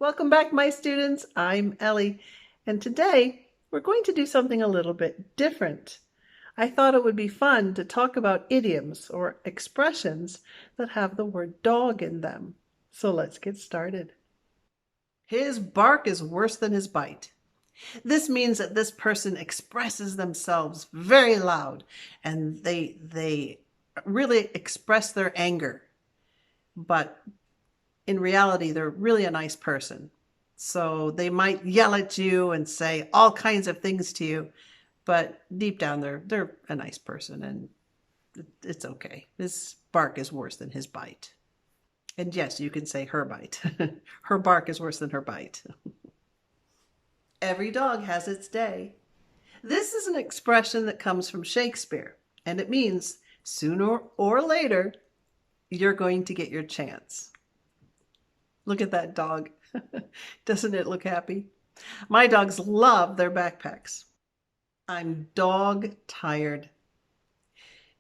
Welcome back, my students. I'm Ellie, and today we're going to do something a little bit different. I thought it would be fun to talk about idioms or expressions that have the word dog in them. So let's get started. His bark is worse than his bite. This means that this person expresses themselves very loud and they really express their anger. But in reality, they're really a nice person. So they might yell at you and say all kinds of things to you, but deep down they're a nice person and it's okay. His bark is worse than his bite. And yes, you can say her bite. Her bark is worse than her bite. Every dog has its day. This is an expression that comes from Shakespeare, and it means sooner or later, you're going to get your chance. Look at that dog. Doesn't it look happy? My dogs love their backpacks. I'm dog tired.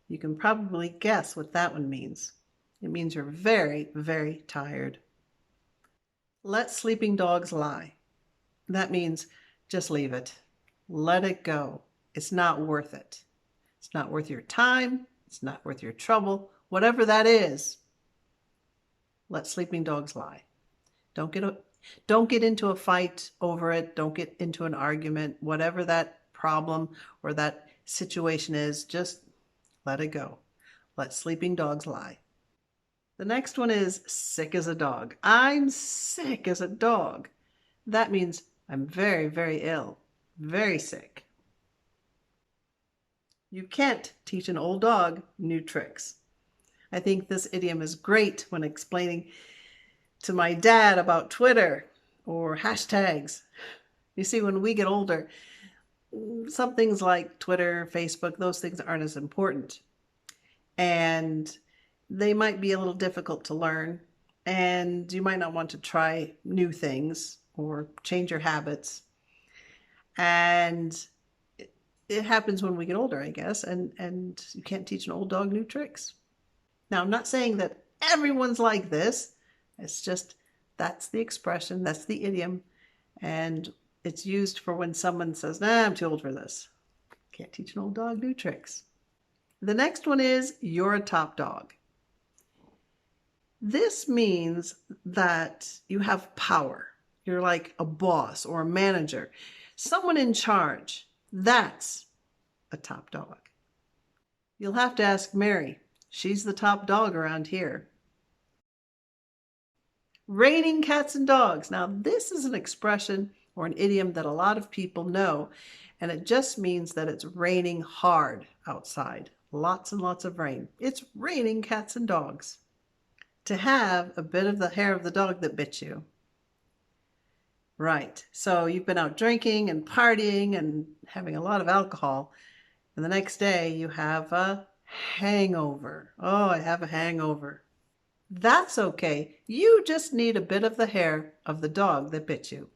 You can probably guess what that one means. It means you're very, very tired. Let sleeping dogs lie. That means just leave it. Let it go. It's not worth it. It's not worth your time. It's not worth your trouble. Whatever that is, let sleeping dogs lie. Don't get into a fight over it. Don't get into an argument. Whatever that problem or that situation is, just let it go. Let sleeping dogs lie. The next one is sick as a dog. I'm sick as a dog. That means I'm very, very ill, very sick. You can't teach an old dog new tricks. I think this idiom is great when explaining to my dad about Twitter or hashtags. You see, when we get older, some things like Twitter, Facebook, those things aren't as important. And they might be a little difficult to learn. And you might not want to try new things or change your habits. And it happens when we get older, I guess. And you can't teach an old dog new tricks. Now, I'm not saying that everyone's like this. It's just, that's the expression, that's the idiom, and it's used for when someone says, nah, I'm too old for this. Can't teach an old dog new tricks. The next one is, you're a top dog. This means that you have power. You're like a boss or a manager, someone in charge. That's a top dog. You'll have to ask Mary. She's the top dog around here. Raining cats and dogs. Now, this is an expression or an idiom that a lot of people know, and it just means that it's raining hard outside. Lots and lots of rain. It's raining cats and dogs. To have a bit of the hair of the dog that bit you. Right. So you've been out drinking and partying and having a lot of alcohol, and the next day you have a hangover. Oh, I have a hangover. That's okay. You just need a bit of the hair of the dog that bit you.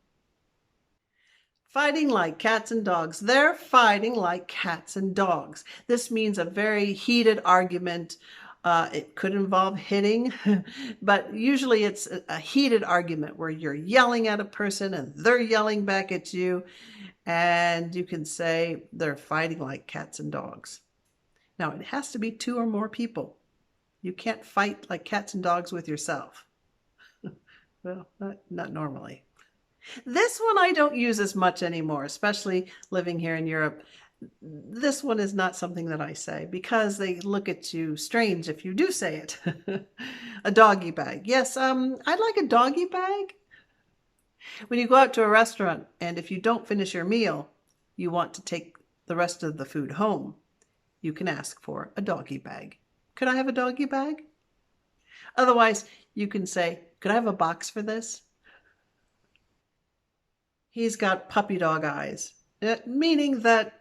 Fighting like cats and dogs. They're fighting like cats and dogs. This means a very heated argument. It could involve hitting, but usually it's a heated argument where you're yelling at a person and they're yelling back at you. And you can say they're fighting like cats and dogs. Now, it has to be 2 or more people. You can't fight like cats and dogs with yourself. Well, not normally. This one I don't use as much anymore, especially living here in Europe. This one is not something that I say because they look at you strange if you do say it. A doggy bag. Yes, I'd like a doggy bag. When you go out to a restaurant and if you don't finish your meal, you want to take the rest of the food home, you can ask for a doggy bag. Could I have a doggy bag? Otherwise, you can say, could I have a box for this? He's got puppy dog eyes, meaning that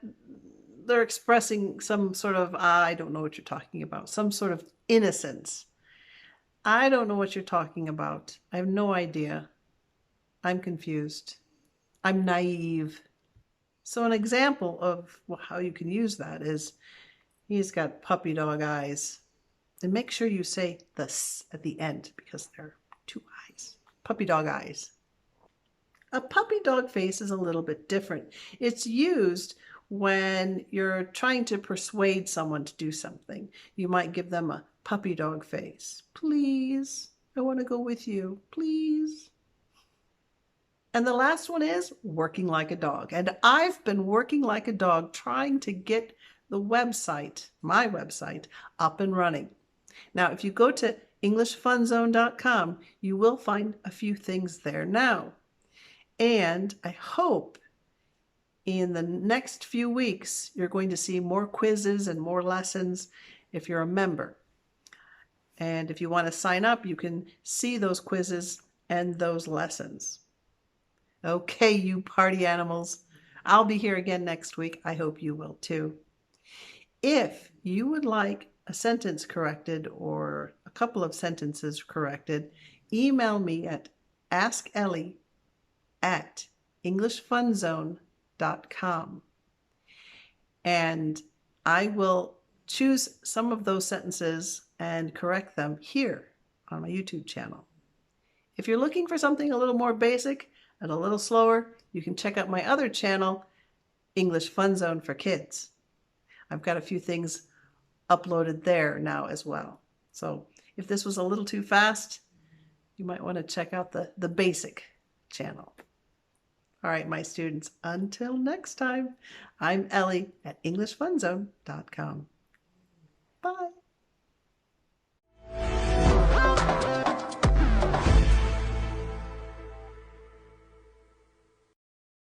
they're expressing some sort of, I don't know what you're talking about, some sort of innocence. I don't know what you're talking about. I have no idea. I'm confused. I'm naive. So an example of how you can use that is, he's got puppy dog eyes. And make sure you say the s at the end because there are 2 eyes. Puppy dog eyes. A puppy dog face is a little bit different. It's used when you're trying to persuade someone to do something. You might give them a puppy dog face. Please, I want to go with you. Please. And the last one is working like a dog. And I've been working like a dog trying to get the website, my website, up and running. Now, if you go to EnglishFunZone.com, you will find a few things there now. And I hope in the next few weeks, you're going to see more quizzes and more lessons if you're a member. And if you want to sign up, you can see those quizzes and those lessons. Okay, you party animals. I'll be here again next week. I hope you will too. If you would like a sentence corrected or a couple of sentences corrected, email me at askellie@englishfunzone.com. And I will choose some of those sentences and correct them here on my YouTube channel. If you're looking for something a little more basic and a little slower, you can check out my other channel, English Fun Zone for Kids. I've got a few things uploaded there now as well. So if this was a little too fast, you might want to check out the basic channel. All right, my students, until next time, I'm Ellie at EnglishFunZone.com. Bye.